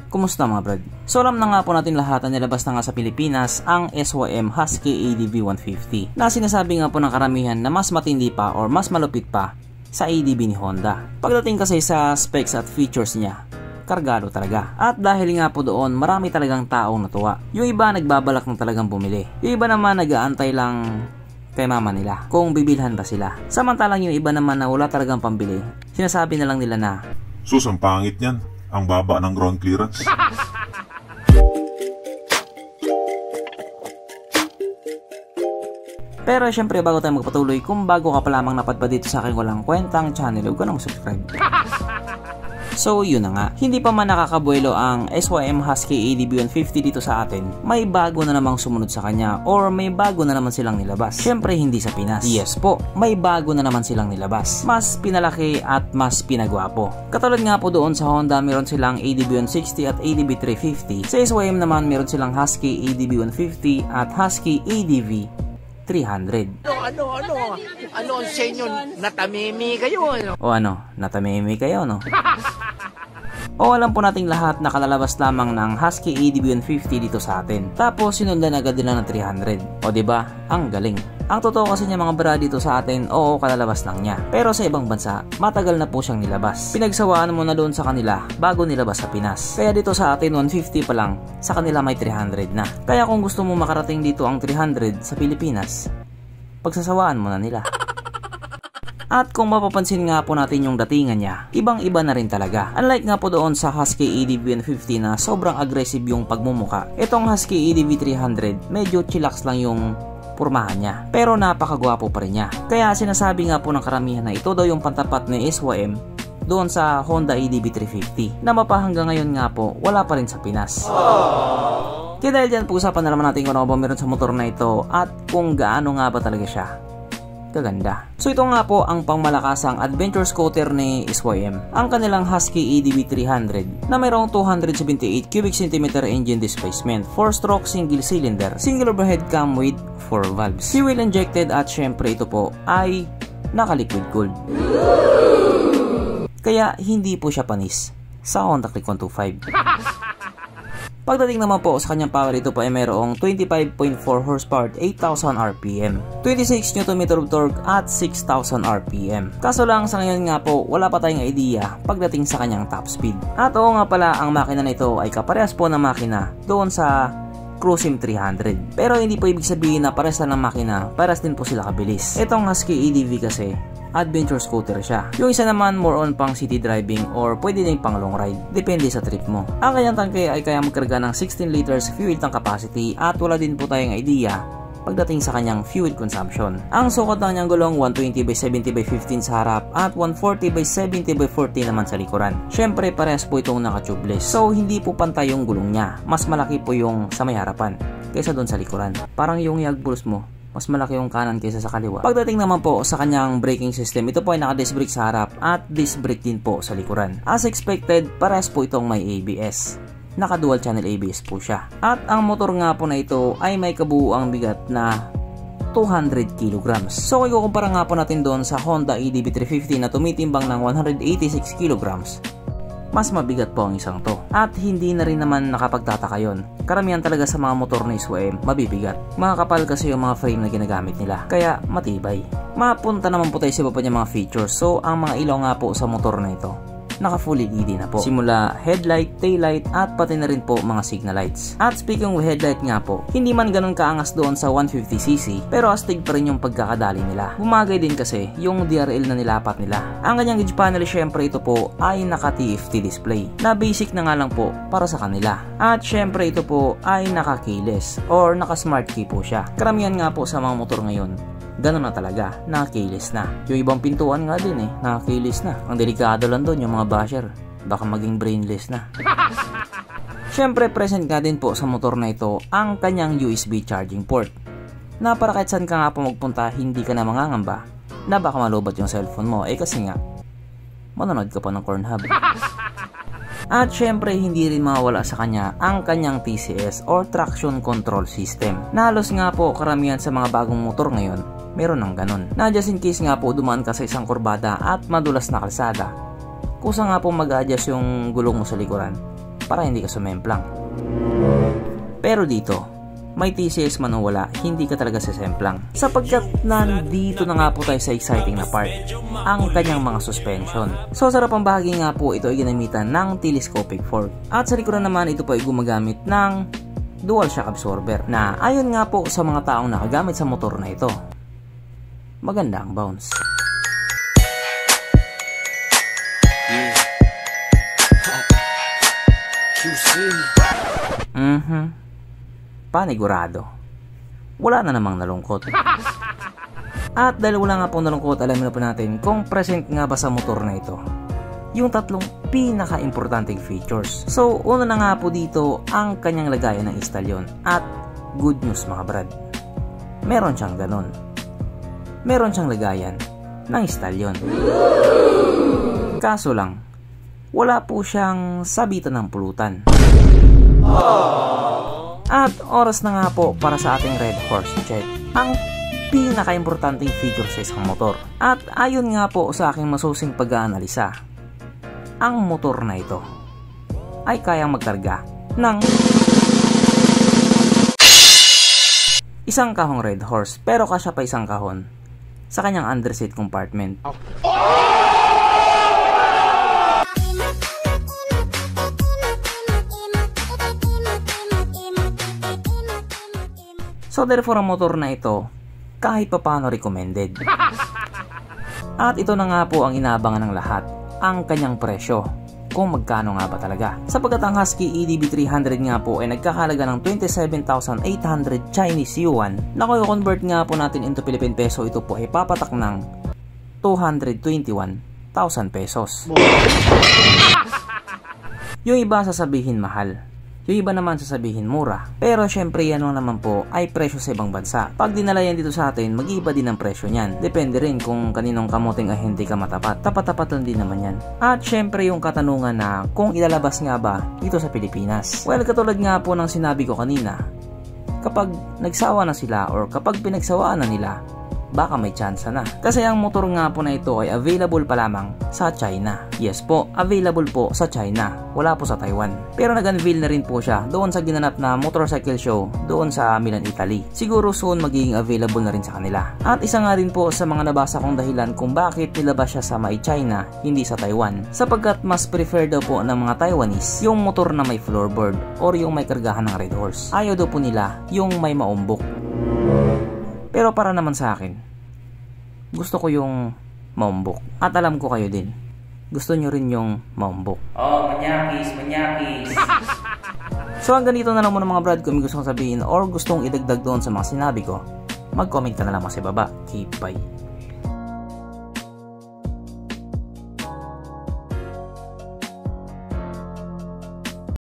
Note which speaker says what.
Speaker 1: Kumusta mga brad? So alam na nga po natin lahat na nilabas na nga sa Pilipinas ang SYM Husky ADV 150 na sinasabi nga po ng karamihan na mas matindi pa or mas malupit pa sa ADV ni Honda. Pagdating kasi sa specs at features niya, kargado talaga. At dahil nga po doon, marami talagang taong natuwa. Yung iba nagbabalak na talagang bumili. Yung iba naman nag-aantay lang kay mama nila kung bibilhan ba sila. Samantalang yung iba naman na wala talagang pambili, sinasabi na lang nila na
Speaker 2: sus, ang pangit niyan. Ang baba ng ground clearance.
Speaker 1: Pero syempre bago tayo magpatuloy, kung bago ka pa lamang napadpad dito sa aking walang kwentang channel, huwag ka nang subscribe. So yun na nga, hindi pa man nakakabuelo ang SYM Husky ADV 150 dito sa atin, may bago na namang sumunod sa kanya or may bago na naman silang nilabas. Syempre hindi sa Pinas. Yes po, may bago na naman silang nilabas. Mas pinalaki at mas pinagwapo. Katulad nga po doon sa Honda, meron silang ADV 160 at ADV 350. Sa SYM naman meron silang Husky ADV 150 at Husky ADV 300.
Speaker 3: Ano sa inyo? Natamimi kayo, ano?
Speaker 1: O ano, natamimi kayo, no? O alam po nating lahat na kalalabas lamang ng Husky ADV 150 dito sa atin. Tapos sinundan agad nila ng 300. O diba? Ang galing. Ang totoo kasi niya mga bra dito sa atin, oo, kalalabas lang niya. Pero sa ibang bansa, matagal na po siyang nilabas. Pinagsawaan mo na doon sa kanila bago nilabas sa Pinas. Kaya dito sa atin 150 pa lang, sa kanila may 300 na. Kaya kung gusto mo makarating dito ang 300 sa Pilipinas, pagsasawaan mo na nila. At kung mapapansin nga po natin yung datingan niya, ibang-iba na rin talaga. Unlike nga po doon sa Husky ADV 150 na sobrang aggressive yung pagmumuka, itong Husky ADV 300 medyo chillax lang yung pormahan niya. Pero napakagwapo pa rin niya. Kaya sinasabi nga po ng karamihan na ito daw yung pantapat ni SYM doon sa Honda ADV 350 na mapahanggang ngayon nga po wala pa rin sa Pinas. Kaya dahil dyan, pag-usapan na naman natin kung ano ba meron sa motor na ito at kung gaano nga ba talaga siya kaganda. So ito nga po ang pangmalakasang adventure scooter ni SYM, ang kanilang Husky ADV 300 na mayroong 278 cubic centimeter engine displacement, 4-stroke single cylinder, single overhead cam with 4 valves, fuel injected at syempre ito po ay naka-liquid cooled. Kaya hindi po siya panis sa Honda Click 125. Pagdating naman po sa kanyang power, ito po ay mayroong 25.4 horsepower at 8,000 RPM, 26 Nm of torque at 6,000 RPM. Kaso lang sa ngayon nga po, wala pa tayong idea pagdating sa kanyang top speed. At oo nga pala, ang makina na ito ay kaparehas po na makina doon sa Cruisim 300. Pero hindi po ibig sabihin na parehas lang ng makina, parehas din po sila kabilis. Itong Husky ADV kasi, adventure scooter siya. Yung isa naman more on pang city driving or pwede din pang long ride. Depende sa trip mo. Ang kanyang tangke ay kaya magkarga ng 16 liters fuel tank capacity at wala din po tayong idea pagdating sa kanyang fuel consumption. Ang sukat ng kanyang gulong 120/70/15 sa harap at 140/70/40 naman sa likuran. Syempre parehas po itong naka-tubeless. So hindi po pantay yung gulong niya. Mas malaki po yung sa may harapan kaysa doon sa likuran. Parang yung yagbulos mo, mas malaki yung kanan kaysa sa kaliwa. Pagdating naman po sa kanyang braking system, ito po ay naka-disc brake sa harap at disc brake din po sa likuran. As expected, parehas po itong may ABS. Naka-dual channel ABS po siya. At ang motor nga po na ito ay may kabuuang bigat na 200 kilograms. So ikukumpara nga po natin doon sa Honda ADV 350 na tumitimbang ng 186 kilograms. Mas mabigat po ang isang to. At hindi na rin naman nakapagtataka yon. Karamihan talaga sa mga motor na SYM, mabibigat. Makakapal kasi yung mga frame na ginagamit nila. Kaya matibay. Mapunta naman po tayo sa iba pa niyang mga features. So ang mga ilaw nga po sa motor na ito, naka full LED na po. Simula headlight, taillight at pati na rin po mga signal lights. At speaking of headlight nga po, hindi man ganun kaangas doon sa 150cc pero astig pa rin yung pagkakadali nila. Bumagay din kasi yung DRL na nilapat nila. Ang kanyang gauge panel syempre ito po ay naka TFT display na basic na nga lang po para sa kanila. At syempre ito po ay naka keyless or naka smart key po siya. Karamihan nga po sa mga motor ngayon, ganun na talaga, naka-keyless na. Yung ibang pintuan nga din naka-keyless na. Ang delikado lang doon yung mga basher, baka maging brainless na. Syempre present nga din po sa motor na ito ang kanyang USB charging port. Na para kahit saan ka nga po magpunta, hindi ka na mangangamba na baka malubat yung cellphone mo. Kasi nga, manonood ka pa ng Pornhub. At syempre hindi rin mawawala sa kanya ang kanyang TCS or Traction Control System. Na halos nga po karamihan sa mga bagong motor ngayon meron ng ganun. Na just in case nga po dumaan ka sa isang kurbada at madulas na kalsada, kusa nga po mag-adjust yung gulong mo sa likuran para hindi ka sumemplang. Pero dito, may TCS man o wala, hindi ka talaga sisemplang. Sapagkat nandito na nga po tayo sa exciting na part, ang kanyang mga suspension. So sa harapang bahagi nga po, ito ay ginamitan ng telescopic fork. At sa likuran naman, ito po ay gumagamit ng dual shock absorber na ayon nga po sa mga taong nakagamit sa motor na ito, maganda ang bounce. Panigurado, wala na namang nalungkot. At dahil wala nga po nalungkot, alamin na po natin kung present nga ba sa motor na ito yung tatlong pinaka-importanting features. So una na nga po dito ang kanyang lagayan ng istalyon. At good news mga brad, meron siyang ganon, meron siyang lagayan ng istalyon. Kaso lang, wala po siyang sabitan ng pulutan. At oras na nga po para sa ating Red Horse check, ang pinaka-importanting feature sa isang motor. At ayon nga po sa aking masusing pag-aanalisa, ang motor na ito ay kayang magkarga ng isang kahong Red Horse, pero kasya pa isang kahon sa kanyang underseat compartment. So therefore ang motor na ito kahit pa paano recommended. At ito na nga po ang inaabangan ng lahat, ang kanyang presyo, kung magkano nga ba talaga. Sapagkat ang Husky EDV 300 nga po ay nagkakalaga ng 27,800 Chinese yuan, na kung i-convert nga po natin into Philippine peso, ito po ay papatak ng 221,000 pesos. Yung iba sasabihin mahal, yung iba naman sasabihin mura. Pero syempre yan naman po ay presyo sa ibang bansa. Pag dinala yan dito sa atin, mag-iiba din ang presyo niyan. Depende rin kung kaninong kamuting ahente ka matapat. Tapat-tapat lang din naman yan. At syempre yung katanungan na kung ilalabas nga ba dito sa Pilipinas. Well, katulad nga po ng sinabi ko kanina, kapag nagsawa na sila or kapag pinagsawaan na nila, baka may chance na. Kasi ang motor nga po na ito ay available pa lamang sa China. Yes po, available po sa China. Wala po sa Taiwan. Pero nag-unveil na rin po siya doon sa ginanap na motorcycle show doon sa Milan, Italy. Siguro soon magiging available na rin sa kanila. At isa nga rin po sa mga nabasa kong dahilan kung bakit nilabas siya sa may China, hindi sa Taiwan. Sapagkat mas prefer daw po ng mga Taiwanese yung motor na may floorboard or yung may kargahan ng Red Horse. Ayaw daw po nila yung may maumbok. Pero para naman sa akin, gusto ko yung maumbok. At alam ko kayo din, gusto nyo rin yung maumbok. Oh, manyakis, manyakis. So hanggang dito na lang muna mga brad. Kung may gusto kong sabihin or gustong idagdag doon sa mga sinabi ko, mag-comment ka na lang sa baba. Okay, bye.